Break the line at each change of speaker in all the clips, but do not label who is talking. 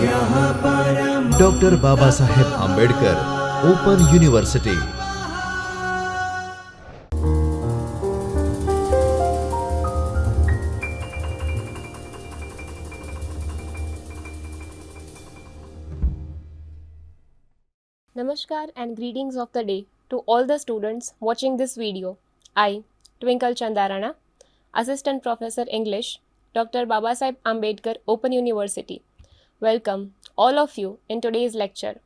Dr. Babasaheb Ambedkar Open University.
Namaskar and greetings of the day to all the students watching this video. I, Twinkle Chandarana, Assistant Professor English, Dr. Babasaheb Ambedkar Open University. Welcome all of you in today's lecture.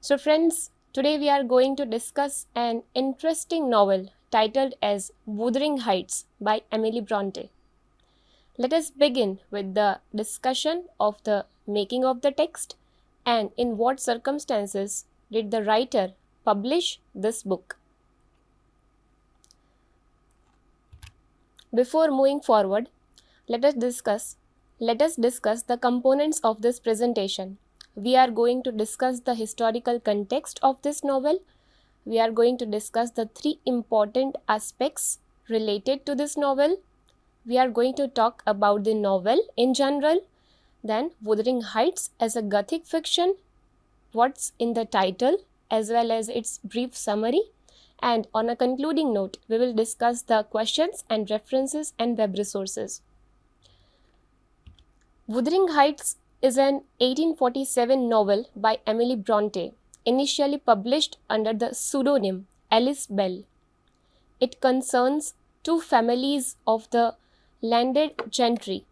So friends, today we are going to discuss an interesting novel titled as Wuthering Heights by Emily Bronte. Let us begin with the discussion of the making of the text and in what circumstances did the writer publish this book. Before moving forward, let us discuss the components of this presentation. We are going to discuss the historical context of this novel. We are going to discuss the three important aspects related to this novel. We are going to talk about the novel in general, then Wuthering Heights as a Gothic fiction, what's in the title as well as its brief summary, and on a concluding note, we will discuss the questions and references and web resources. Wuthering Heights is an 1847 novel by Emily Bronte, initially published under the pseudonym Alice Bell. It concerns two families of the landed gentry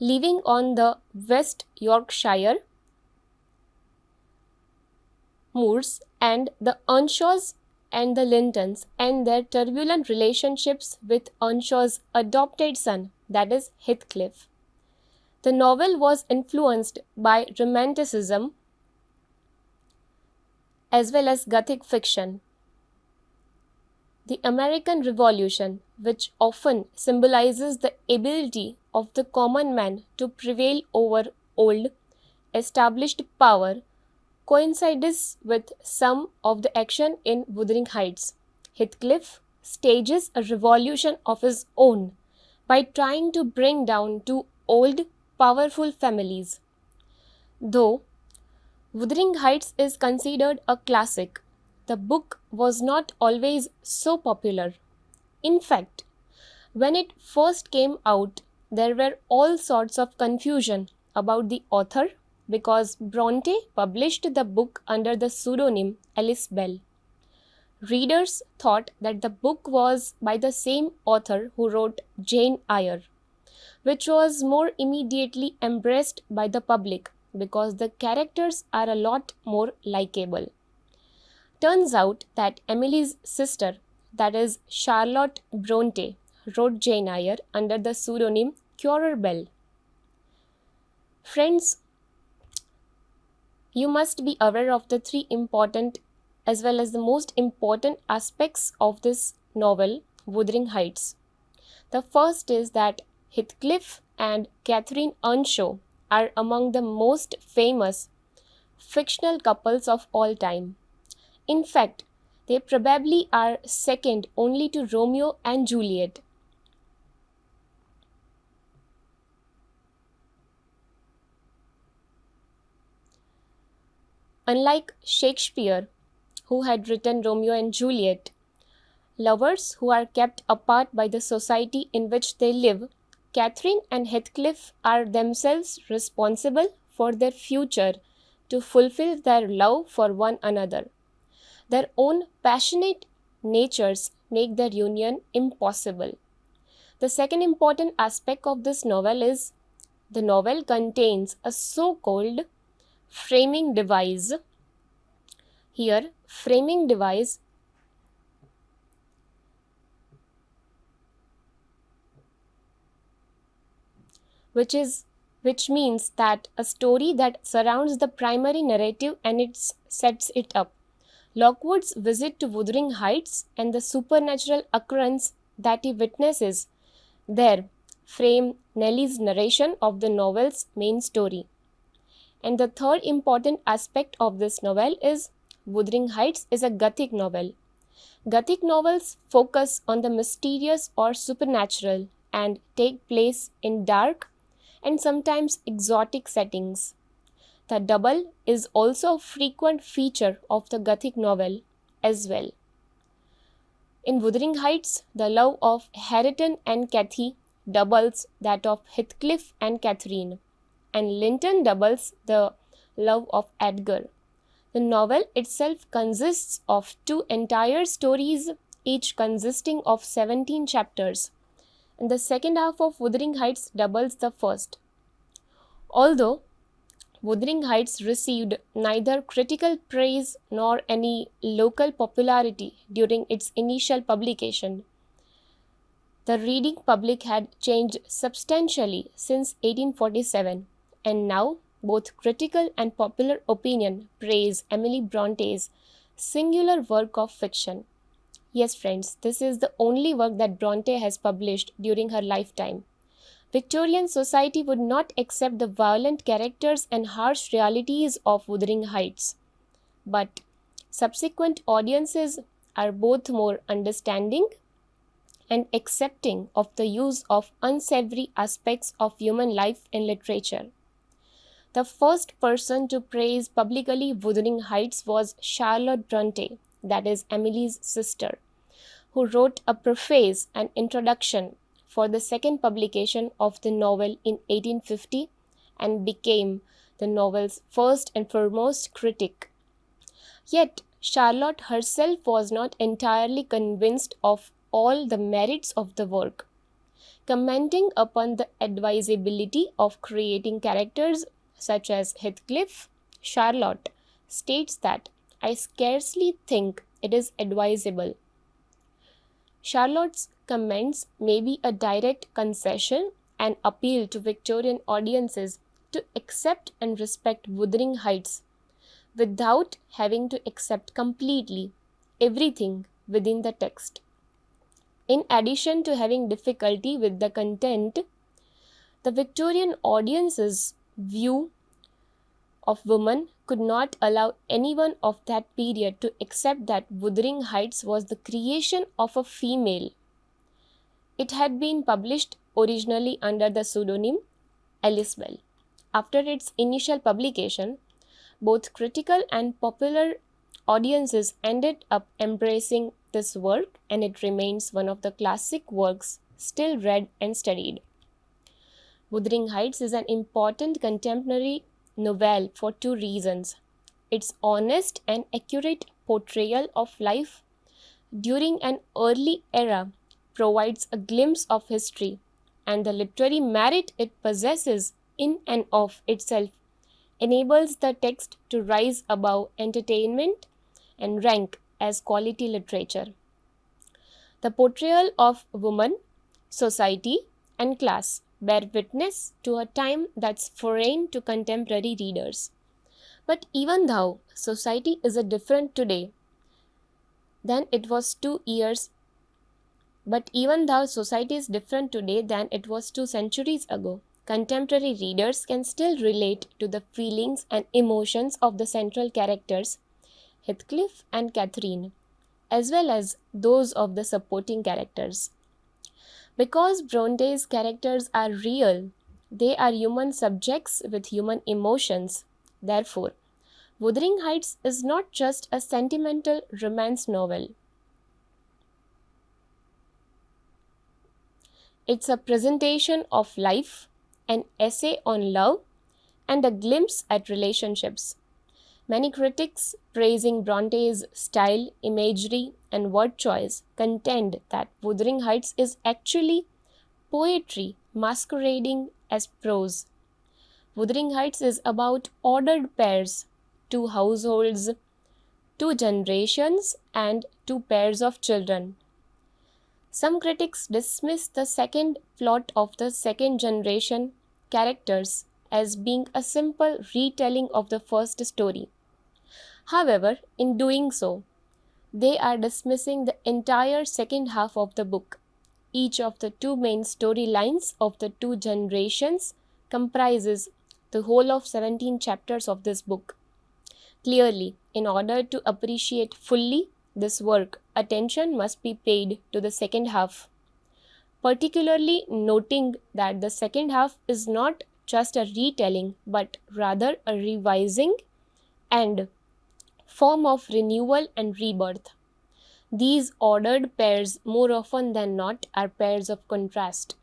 living on the West Yorkshire moors and the Earnshaws and the Lintons and their turbulent relationships with Earnshaw's adopted son, that is Heathcliff. The novel was influenced by Romanticism as well as Gothic fiction. The American Revolution, which often symbolizes the ability of the common man to prevail over old, established power, coincides with some of the action in Wuthering Heights. Heathcliff stages a revolution of his own by trying to bring down two old, powerful families. Though Wuthering Heights is considered a classic, the book was not always so popular. In fact, when it first came out, there were all sorts of confusion about the author because Bronte published the book under the pseudonym Alice Bell. Readers thought that the book was by the same author who wrote Jane Eyre, which was more immediately embraced by the public because the characters are a lot more likable. Turns out that Emily's sister, that is Charlotte Bronte, wrote Jane Eyre under the pseudonym Currer Bell. Friends, you must be aware of the three important as well as the most important aspects of this novel, Wuthering Heights. The first is that Heathcliff and Catherine Earnshaw are among the most famous fictional couples of all time. In fact, they probably are second only to Romeo and Juliet. Unlike Shakespeare, who had written Romeo and Juliet, lovers who are kept apart by the society in which they live, Catherine and Heathcliff are themselves responsible for their future to fulfill their love for one another. Their own passionate natures make their union impossible. The second important aspect of this novel is the novel contains a so-called framing device. Here, framing device which means that a story that surrounds the primary narrative and it sets it up. Lockwood's visit to Wuthering Heights and the supernatural occurrence that he witnesses there frame Nellie's narration of the novel's main story. And the third important aspect of this novel is Wuthering Heights is a Gothic novel. Gothic novels focus on the mysterious or supernatural and take place in dark and sometimes exotic settings. The double is also a frequent feature of the Gothic novel as well. In Wuthering Heights, the love of Hareton and Cathy doubles that of Heathcliff and Catherine, and Linton doubles the love of Edgar. The novel itself consists of two entire stories, each consisting of 17 chapters, and the second half of Wuthering Heights doubles the first. Although Wuthering Heights received neither critical praise nor any local popularity during its initial publication, the reading public had changed substantially since 1847, and now both critical and popular opinion praise Emily Bronte's singular work of fiction. Yes, friends, this is the only work that Bronte has published during her lifetime. Victorian society would not accept the violent characters and harsh realities of Wuthering Heights, but subsequent audiences are both more understanding and accepting of the use of unsavory aspects of human life in literature. The first person to praise publicly Wuthering Heights was Charlotte Bronte, that is Emily's sister, who wrote a preface and introduction for the second publication of the novel in 1850 and became the novel's first and foremost critic. Yet, Charlotte herself was not entirely convinced of all the merits of the work. Commenting upon the advisability of creating characters such as Heathcliff, Charlotte states that I scarcely think it is advisable. Charlotte's comments may be a direct concession and appeal to Victorian audiences to accept and respect Wuthering Heights without having to accept completely everything within the text. In addition to having difficulty with the content, the Victorian audience's view of women could not allow anyone of that period to accept that Wuthering Heights was the creation of a female. It had been published originally under the pseudonym Alice Bell. After its initial publication, both critical and popular audiences ended up embracing this work, and it remains one of the classic works still read and studied. Wuthering Heights is an important contemporary novel for two reasons. Its honest and accurate portrayal of life during an early era provides a glimpse of history, and the literary merit it possesses in and of itself enables the text to rise above entertainment and rank as quality literature. The portrayal of woman, society, and class bear witness to a time that's foreign to contemporary readers. But even though society is a different today than it was 2 years, but even though society is different today than it was 2 centuries ago, contemporary readers can still relate to the feelings and emotions of the central characters, Heathcliff and Catherine, as well as those of the supporting characters. Because Bronte's characters are real, they are human subjects with human emotions. Therefore, Wuthering Heights is not just a sentimental romance novel. It's a presentation of life, an essay on love, and a glimpse at relationships. Many critics praising Bronte's style, imagery, and word choice contend that Wuthering Heights is actually poetry masquerading as prose. Wuthering Heights is about ordered pairs, two households, two generations, and two pairs of children. Some critics dismiss the second plot of the second generation characters as being a simple retelling of the first story. However, in doing so, they are dismissing the entire second half of the book. Each of the two main storylines of the two generations comprises the whole of 17 chapters of this book. Clearly, in order to appreciate fully this work, attention must be paid to the second half, particularly noting that the second half is not just a retelling but rather a revising and form of renewal and rebirth. These ordered pairs, more often than not, are pairs of contrast.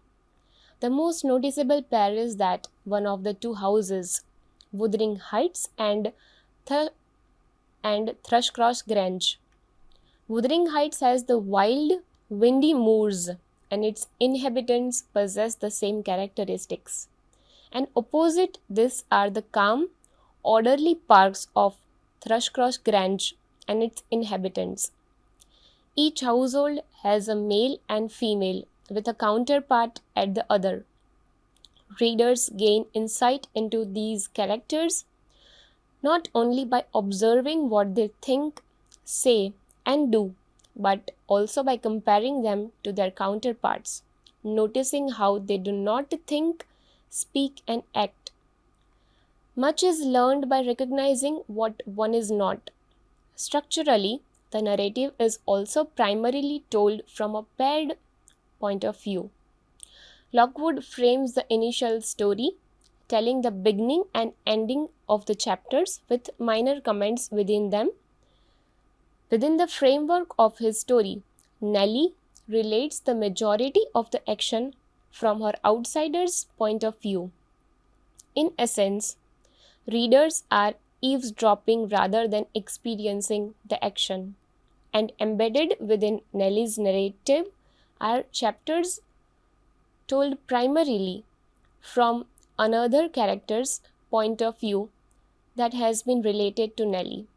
The most noticeable pair is that one of the two houses, Wuthering Heights Th- and Thrushcross Grange. Wuthering Heights has the wild, windy moors, and its inhabitants possess the same characteristics. And opposite this are the calm, orderly parks of Thrushcross Grange and its inhabitants. Each household has a male and female with a counterpart at the other. Readers gain insight into these characters not only by observing what they think, say, and do, but also by comparing them to their counterparts, noticing how they do not think, speak, and act. Much is learned by recognizing what one is not. Structurally, the narrative is also primarily told from a paired point of view. Lockwood frames the initial story, telling the beginning and ending of the chapters with minor comments within them. Within the framework of his story, Nellie relates the majority of the action from her outsider's point of view. In essence, readers are eavesdropping rather than experiencing the action, and embedded within Nellie's narrative are chapters told primarily from another character's point of view that has been related to Nellie.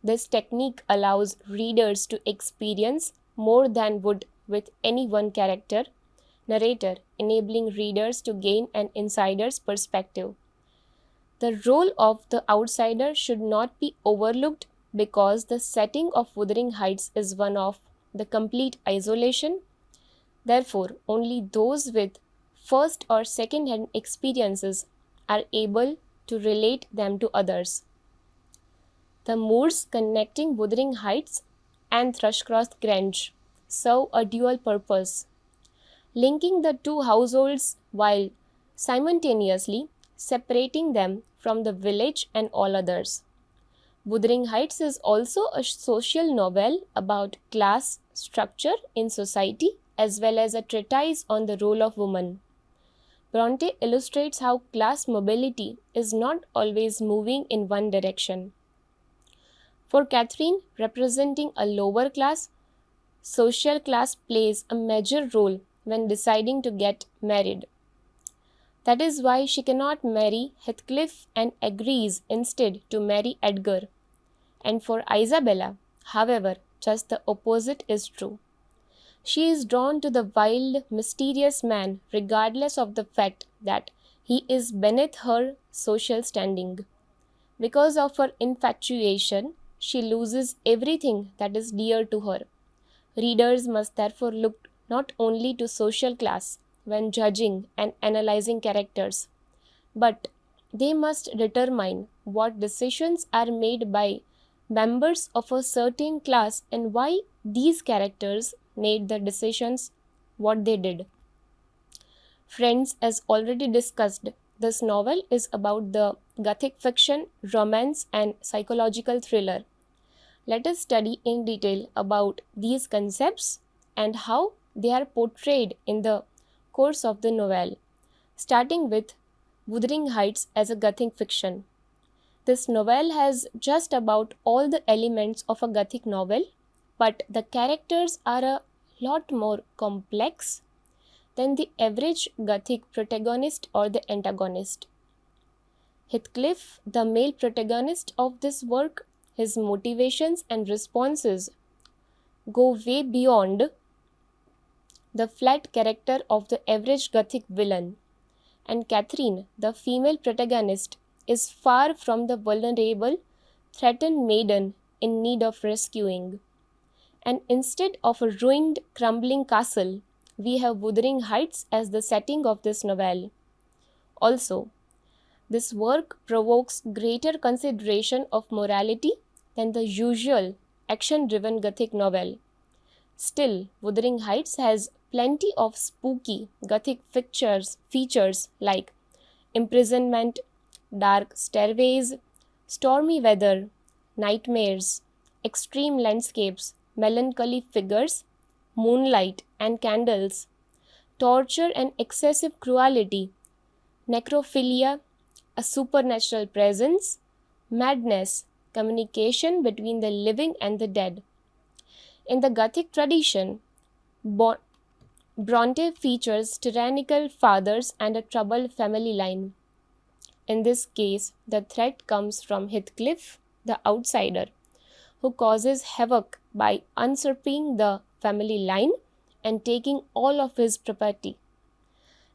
This technique allows readers to experience more than would with any one narrator, enabling readers to gain an insider's perspective. The role of the outsider should not be overlooked because the setting of Wuthering Heights is one of the complete isolation. Therefore, only those with first or second hand experiences are able to relate them to others. The moors connecting Wuthering Heights and Thrushcross Grange serve a dual purpose, linking the two households while simultaneously separating them from the village and all others. Wuthering Heights is also a social novel about class structure in society as well as a treatise on the role of woman. Bronte illustrates how class mobility is not always moving in one direction. For Catherine, representing a lower class, social class plays a major role when deciding to get married. That is why she cannot marry Heathcliff and agrees instead to marry Edgar. And for Isabella, however, just the opposite is true. She is drawn to the wild, mysterious man regardless of the fact that he is beneath her social standing. Because of her infatuation, she loses everything that is dear to her. Readers must therefore look not only to social class when judging and analyzing characters, but they must determine what decisions are made by members of a certain class and why these characters made the decisions what they did. Friends, as already discussed, this novel is about the Gothic fiction, romance, and psychological thriller. Let us study in detail about these concepts and how they are portrayed in the course of the novel, starting with Wuthering Heights as a Gothic fiction. This novel has just about all the elements of a Gothic novel, but the characters are a lot more complex than the average Gothic protagonist or the antagonist. Heathcliff, the male protagonist of this work, his motivations and responses go way beyond the flat character of the average Gothic villain, and Catherine, the female protagonist, is far from the vulnerable, threatened maiden in need of rescuing. And instead of a ruined, crumbling castle, we have Wuthering Heights as the setting of this novel. Also, this work provokes greater consideration of morality than the usual action-driven Gothic novel. Still, Wuthering Heights has plenty of spooky Gothic features like imprisonment, dark stairways, stormy weather, nightmares, extreme landscapes, melancholy figures, moonlight and candles, torture and excessive cruelty, necrophilia, a supernatural presence, madness, communication between the living and the dead. In the Gothic tradition, Bronte features tyrannical fathers and a troubled family line. In this case, the threat comes from Heathcliff, the outsider, who causes havoc by usurping the family line and taking all of his property.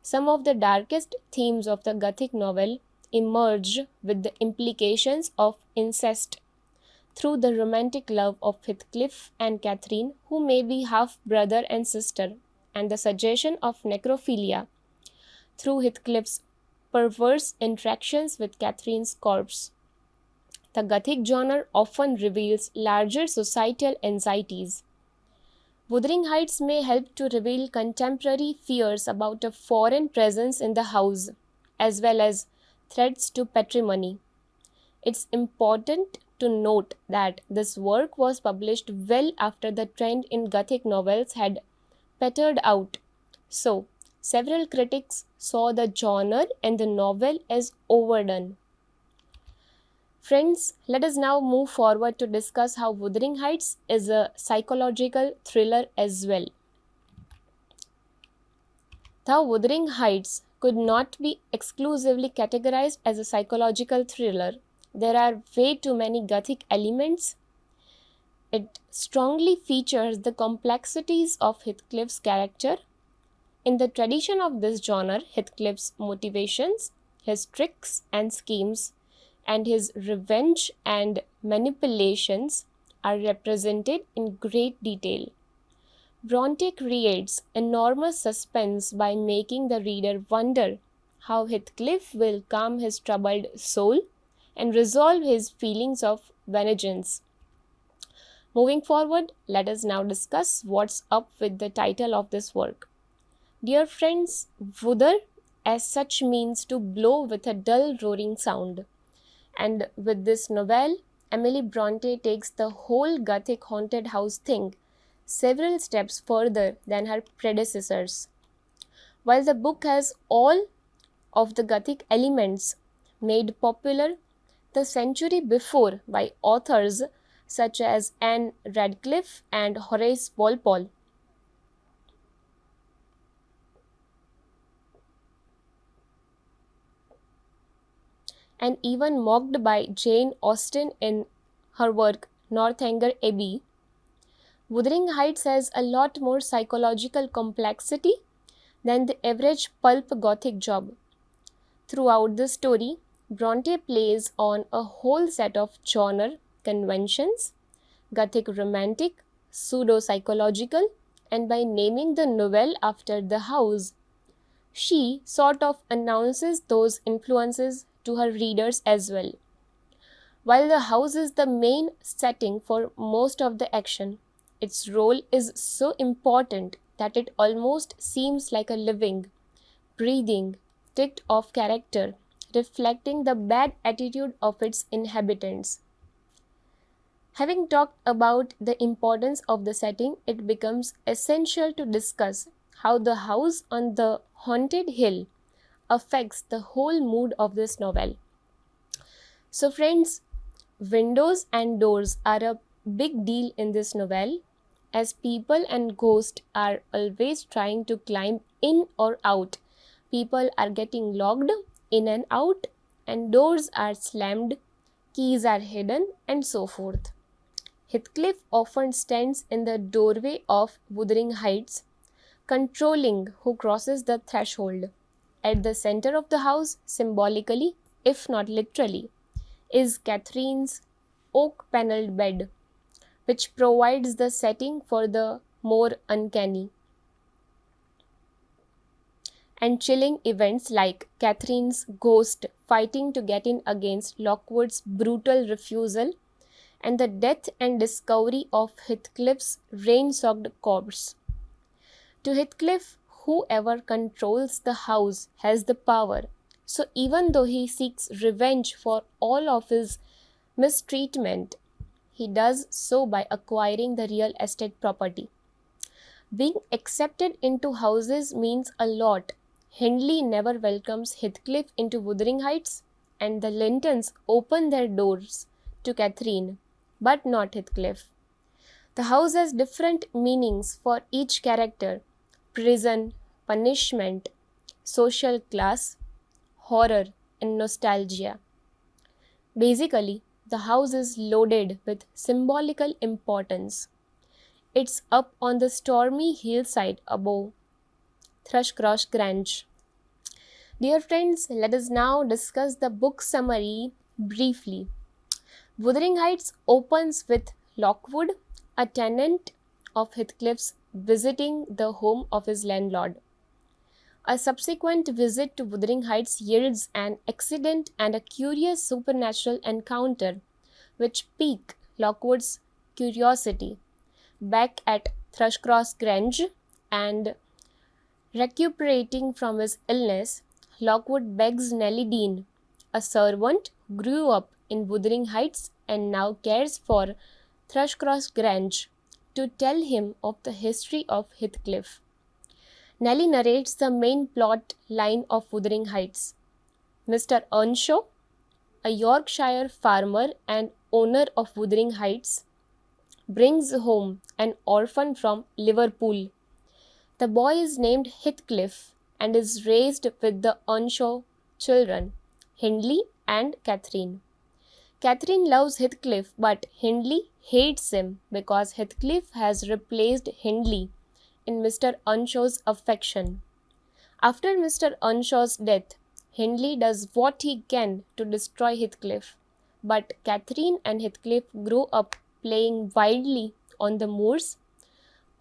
Some of the darkest themes of the Gothic novel emerge with the implications of incest through the romantic love of Heathcliff and Catherine, who may be half brother and sister, and the suggestion of necrophilia through Heathcliff's perverse interactions with Catherine's corpse. The Gothic genre often reveals larger societal anxieties. Wuthering Heights may help to reveal contemporary fears about a foreign presence in the house, as well as threats to patrimony. It's important to note that this work was published well after the trend in Gothic novels had petered out. So, several critics saw the genre and the novel as overdone. Friends, let us now move forward to discuss how Wuthering Heights is a psychological thriller as well. Though Wuthering Heights could not be exclusively categorized as a psychological thriller, there are way too many Gothic elements. It strongly features the complexities of Heathcliff's character. In the tradition of this genre, Heathcliff's motivations, his tricks and schemes, and his revenge and manipulations are represented in great detail. Bronte creates enormous suspense by making the reader wonder how Heathcliff will calm his troubled soul and resolve his feelings of vengeance. Moving forward, let us now discuss what's up with the title of this work. Dear friends, Wuther as such means to blow with a dull roaring sound. And with this novel, Emily Bronte takes the whole Gothic haunted house thing several steps further than her predecessors. While the book has all of the Gothic elements made popular the century before by authors such as Anne Radcliffe and Horace Walpole, and even mocked by Jane Austen in her work Northanger Abbey, Wuthering Heights has a lot more psychological complexity than the average pulp Gothic job. Throughout the story, Bronte plays on a whole set of genre conventions, Gothic romantic, pseudo-psychological, and by naming the novel after the house, she sort of announces those influences to her readers as well. While the house is the main setting for most of the action, its role is so important that it almost seems like a living, breathing, ticked off character, reflecting the bad attitude of its inhabitants. Having talked about the importance of the setting, it becomes essential to discuss how the house on the haunted hill affects the whole mood of this novel. So friends, windows and doors are a big deal in this novel, as people and ghosts are always trying to climb in or out. People are getting locked in and out, and doors are slammed, keys are hidden, and so forth. Heathcliff often stands in the doorway of Wuthering Heights, controlling who crosses the threshold. At the center of the house, symbolically, if not literally, is Catherine's oak-paneled bed, which provides the setting for the more uncanny and chilling events like Catherine's ghost fighting to get in against Lockwood's brutal refusal and the death and discovery of Heathcliff's rain-soaked corpse. To Heathcliff, whoever controls the house has the power, So even though he seeks revenge for all of his mistreatment, he does so by acquiring the real estate property. Being accepted into houses means a lot. Hindley never welcomes Heathcliff into Wuthering Heights, and the Lintons open their doors to Catherine, but not Heathcliff. The house has different meanings for each character: prison, punishment, social class, horror, and nostalgia. Basically, the house is loaded with symbolical importance. It's up on the stormy hillside above Thrushcross Grange. Dear friends, let us now discuss the book summary briefly. Wuthering Heights opens with Lockwood, a tenant of Heathcliff's, visiting the home of his landlord. A subsequent visit to Wuthering Heights yields an accident and a curious supernatural encounter which pique Lockwood's curiosity. Back at Thrushcross Grange and recuperating from his illness, Lockwood begs Nellie Dean, a servant who grew up in Wuthering Heights and now cares for Thrushcross Grange, to tell him of the history of Heathcliff. Nellie narrates the main plot line of Wuthering Heights. Mr. Earnshaw, a Yorkshire farmer and owner of Wuthering Heights, brings home an orphan from Liverpool. The boy is named Heathcliff and is raised with the Earnshaw children, Hindley and Catherine. Catherine loves Heathcliff, but Hindley hates him because Heathcliff has replaced Hindley in Mr. Earnshaw's affection. After Mr. Earnshaw's death, Hindley does what he can to destroy Heathcliff, but Catherine and Heathcliff grow up playing wildly on the moors,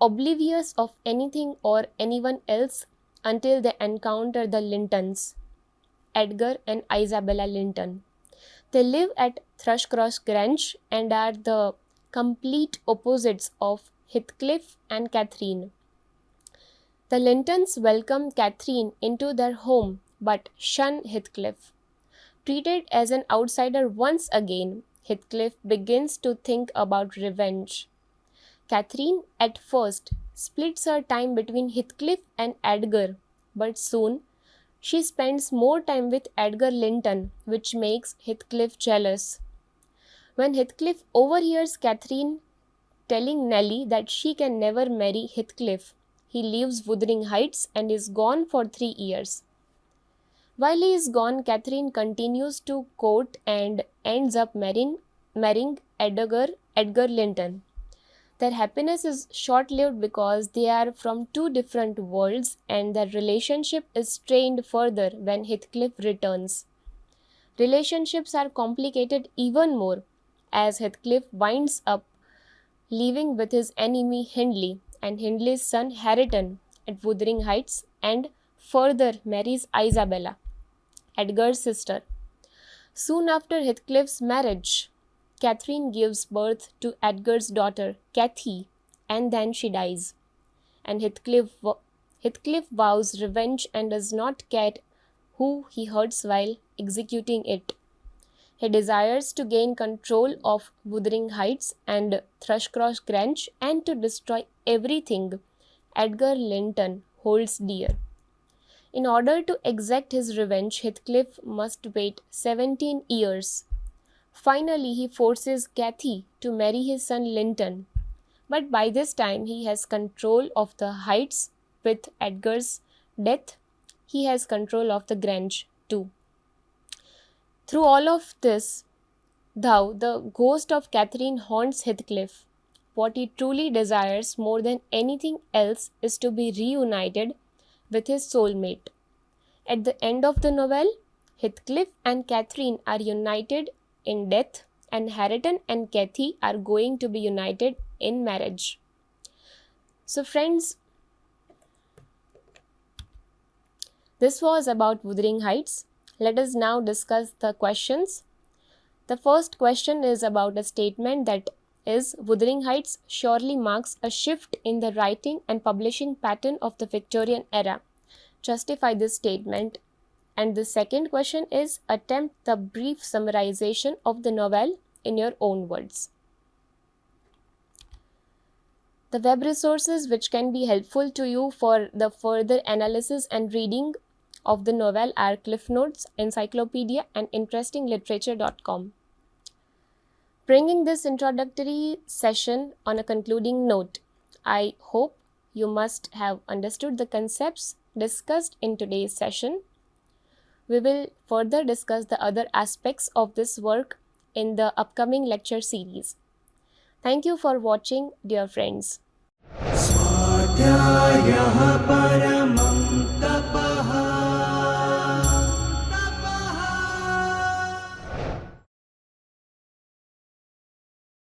oblivious of anything or anyone else until they encounter the Lintons, Edgar and Isabella Linton. They live at Thrushcross Grange and are the complete opposites of Heathcliff and Catherine. The Lintons welcome Catherine into their home but shun Heathcliff. Treated as an outsider once again, Heathcliff begins to think about revenge. Catherine at first splits her time between Heathcliff and Edgar, but soon she spends more time with Edgar Linton, which makes Heathcliff jealous. When Heathcliff overhears Catherine telling Nellie that she can never marry Heathcliff, he leaves Wuthering Heights and is gone for 3 years. While he is gone, Catherine continues to court and ends up marrying Edgar Linton. Their happiness is short-lived because they are from two different worlds, and their relationship is strained further when Heathcliff returns. Relationships are complicated even more as Heathcliff winds up living with his enemy Hindley and Hindley's son Hareton at Wuthering Heights, and further marries Isabella, Edgar's sister. Soon after Heathcliff's marriage, Catherine gives birth to Edgar's daughter, Cathy, and then she dies. And Heathcliff vows revenge and does not care who he hurts while executing it. He desires to gain control of Wuthering Heights and Thrushcross Grange and to destroy everything Edgar Linton holds dear. In order to exact his revenge, Heathcliff must wait 17 years. Finally, he forces Cathy to marry his son Linton, but by this time he has control of the Heights. With Edgar's death, he has control of the Grange too. Through all of this, though the ghost of Catherine haunts Heathcliff, what he truly desires more than anything else is to be reunited with his soulmate. At the end of the novel, Heathcliff and Catherine are united in death, and Hareton and Cathy are going to be united in marriage. So friends, this was about Wuthering Heights. Let us now discuss the questions. The first question is about a statement that is, Wuthering Heights surely marks a shift in the writing and publishing pattern of the Victorian era. Justify this statement. And the second question is attempt the brief summarization of the novel in your own words. The web resources which can be helpful to you for the further analysis and reading of the novel are Cliff Notes, Encyclopedia, and interestingliterature.com. Bringing this introductory session on a concluding note, I hope you must have understood the concepts discussed in today's session. We will further discuss the other aspects of this work in the upcoming lecture series. Thank you for watching, dear friends.
स्वाध्यायः परमः